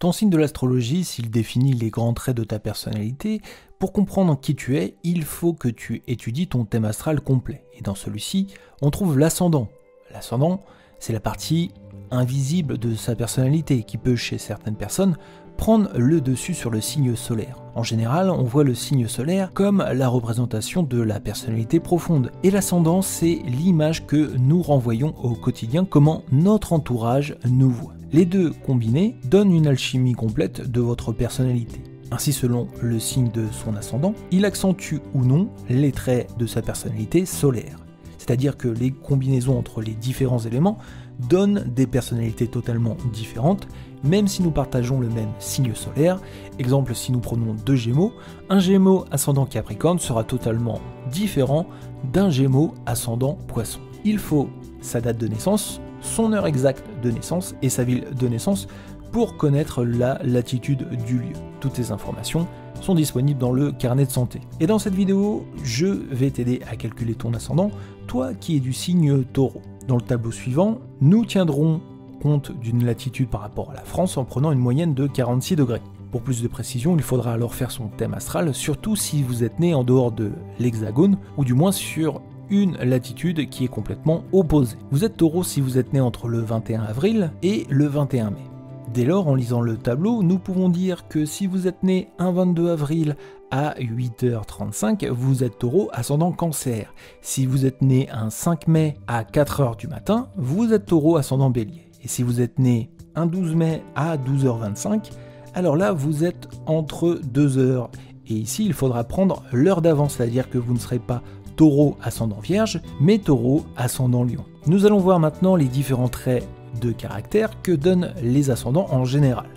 Ton signe de l'astrologie, s'il définit les grands traits de ta personnalité, pour comprendre qui tu es, il faut que tu étudies ton thème astral complet. Et dans celui-ci, on trouve l'ascendant. L'ascendant, c'est la partie invisible de sa personnalité qui peut, chez certaines personnes, prendre le dessus sur le signe solaire. En général, on voit le signe solaire comme la représentation de la personnalité profonde. Et l'ascendant, c'est l'image que nous renvoyons au quotidien, comment notre entourage nous voit. Les deux combinés donnent une alchimie complète de votre personnalité. Ainsi, selon le signe de son ascendant, il accentue ou non les traits de sa personnalité solaire. C'est-à-dire que les combinaisons entre les différents éléments donnent des personnalités totalement différentes, même si nous partageons le même signe solaire. Exemple, si nous prenons deux Gémeaux, un Gémeaux ascendant Capricorne sera totalement différent d'un Gémeaux ascendant Poisson. Il faut sa date de naissance, son heure exacte de naissance et sa ville de naissance pour connaître la latitude du lieu. Toutes ces informations sont disponibles dans le carnet de santé. Et dans cette vidéo, je vais t'aider à calculer ton ascendant, toi qui es du signe Taureau. Dans le tableau suivant, nous tiendrons compte d'une latitude par rapport à la France en prenant une moyenne de 46 degrés. Pour plus de précision, il faudra alors faire son thème astral, surtout si vous êtes né en dehors de l'hexagone, ou du moins sur une latitude qui est complètement opposée. Vous êtes Taureau si vous êtes né entre le 21 avril et le 21 mai. Dès lors, en lisant le tableau, nous pouvons dire que si vous êtes né un 22 avril à 8h35, vous êtes Taureau ascendant Cancer. Si vous êtes né un 5 mai à 4h du matin, vous êtes Taureau ascendant Bélier. Et si vous êtes né un 12 mai à 12h25, alors là, vous êtes entre 2 heures. Et ici, il faudra prendre l'heure d'avance, c'est-à-dire que vous ne serez pas Taureau ascendant Vierge, mais Taureau ascendant Lion. Nous allons voir maintenant les différents traits de caractère que donnent les ascendants en général.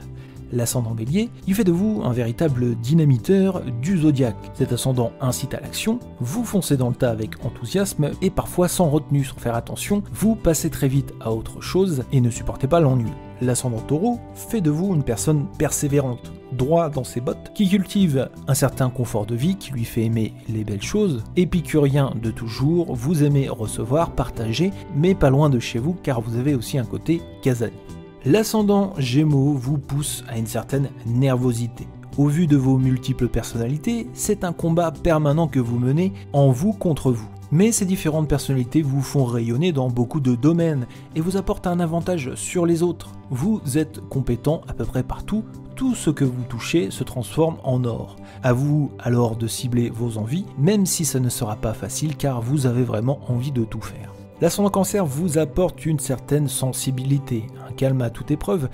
L'ascendant Bélier, il fait de vous un véritable dynamiteur du zodiaque. Cet ascendant incite à l'action, vous foncez dans le tas avec enthousiasme et parfois sans retenue, sans faire attention, vous passez très vite à autre chose et ne supportez pas l'ennui. L'ascendant Taureau fait de vous une personne persévérante, droit dans ses bottes, qui cultive un certain confort de vie, qui lui fait aimer les belles choses, épicurien de toujours, vous aimez recevoir, partager, mais pas loin de chez vous car vous avez aussi un côté casanier. L'ascendant Gémeaux vous pousse à une certaine nervosité. Au vu de vos multiples personnalités, c'est un combat permanent que vous menez en vous contre vous. Mais ces différentes personnalités vous font rayonner dans beaucoup de domaines et vous apportent un avantage sur les autres. Vous êtes compétent à peu près partout, tout ce que vous touchez se transforme en or. À vous alors de cibler vos envies, même si ça ne sera pas facile car vous avez vraiment envie de tout faire. L'ascendant Cancer vous apporte une certaine sensibilité, un calme à toute épreuve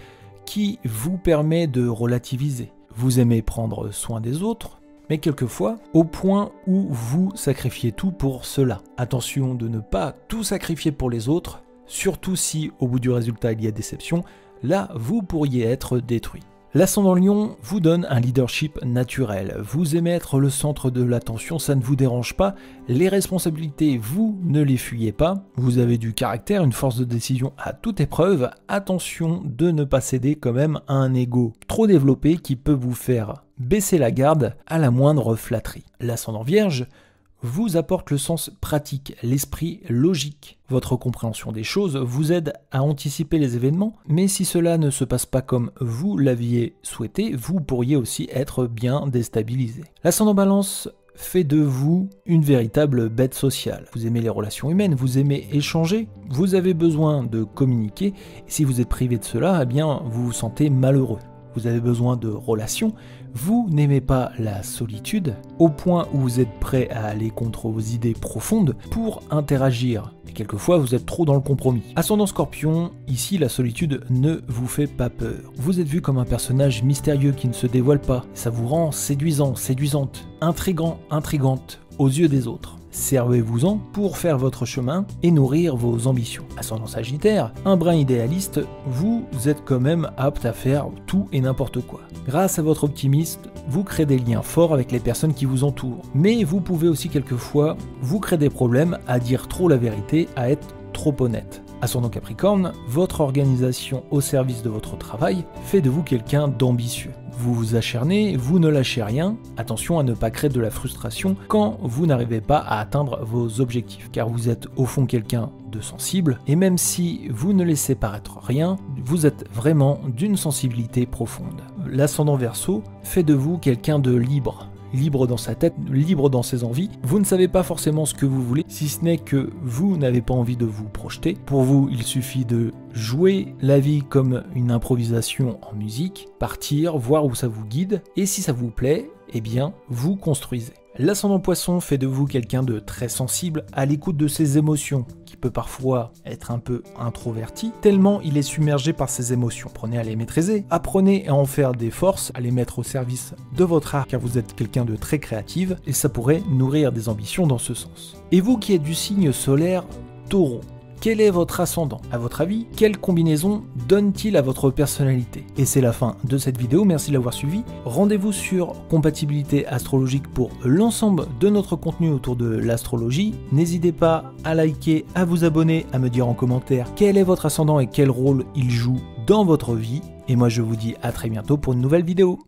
qui vous permet de relativiser. Vous aimez prendre soin des autres, mais quelquefois au point où vous sacrifiez tout pour cela. Attention de ne pas tout sacrifier pour les autres, surtout si au bout du résultat il y a déception, là vous pourriez être détruit. L'ascendant Lion vous donne un leadership naturel. Vous aimez être le centre de l'attention, ça ne vous dérange pas. Les responsabilités, vous ne les fuyez pas. Vous avez du caractère, une force de décision à toute épreuve. Attention de ne pas céder quand même à un ego trop développé qui peut vous faire baisser la garde à la moindre flatterie. L'ascendant Vierge vous apporte le sens pratique, l'esprit logique. Votre compréhension des choses vous aide à anticiper les événements, mais si cela ne se passe pas comme vous l'aviez souhaité, vous pourriez aussi être bien déstabilisé. L'ascendant Balance fait de vous une véritable bête sociale. Vous aimez les relations humaines, vous aimez échanger, vous avez besoin de communiquer, et si vous êtes privé de cela, eh bien vous vous sentez malheureux. Vous avez besoin de relations, vous n'aimez pas la solitude, au point où vous êtes prêt à aller contre vos idées profondes pour interagir. Et quelquefois, vous êtes trop dans le compromis. Ascendant Scorpion, ici la solitude ne vous fait pas peur. Vous êtes vu comme un personnage mystérieux qui ne se dévoile pas. Ça vous rend séduisant, séduisante, intrigant, intrigante aux yeux des autres. Servez-vous-en pour faire votre chemin et nourrir vos ambitions. Ascendant Sagittaire, un brin idéaliste, vous êtes quand même apte à faire tout et n'importe quoi. Grâce à votre optimisme, vous créez des liens forts avec les personnes qui vous entourent. Mais vous pouvez aussi quelquefois vous créer des problèmes à dire trop la vérité, à être trop honnête. Ascendant Capricorne, votre organisation au service de votre travail fait de vous quelqu'un d'ambitieux. vous vous acharnez, vous ne lâchez rien. Attention à ne pas créer de la frustration quand vous n'arrivez pas à atteindre vos objectifs, car vous êtes au fond quelqu'un de sensible, et même si vous ne laissez paraître rien, vous êtes vraiment d'une sensibilité profonde. L'ascendant Verseau fait de vous quelqu'un de libre. Libre dans sa tête, libre dans ses envies. Vous ne savez pas forcément ce que vous voulez, si ce n'est que vous n'avez pas envie de vous projeter. Pour vous, il suffit de jouer la vie comme une improvisation en musique, partir, voir où ça vous guide, et si ça vous plaît, eh bien, vous construisez. L'ascendant Poisson fait de vous quelqu'un de très sensible, à l'écoute de ses émotions, qui peut parfois être un peu introverti, tellement il est submergé par ses émotions. Apprenez à les maîtriser, apprenez à en faire des forces, à les mettre au service de votre art, car vous êtes quelqu'un de très créatif, et ça pourrait nourrir des ambitions dans ce sens. Et vous qui êtes du signe solaire Taureau, quel est votre ascendant? À votre avis, quelle combinaison donne-t-il à votre personnalité? Et c'est la fin de cette vidéo, merci de l'avoir suivi. Rendez-vous sur Compatibilité Astrologique pour l'ensemble de notre contenu autour de l'astrologie. N'hésitez pas à liker, à vous abonner, à me dire en commentaire quel est votre ascendant et quel rôle il joue dans votre vie. Et moi je vous dis à très bientôt pour une nouvelle vidéo.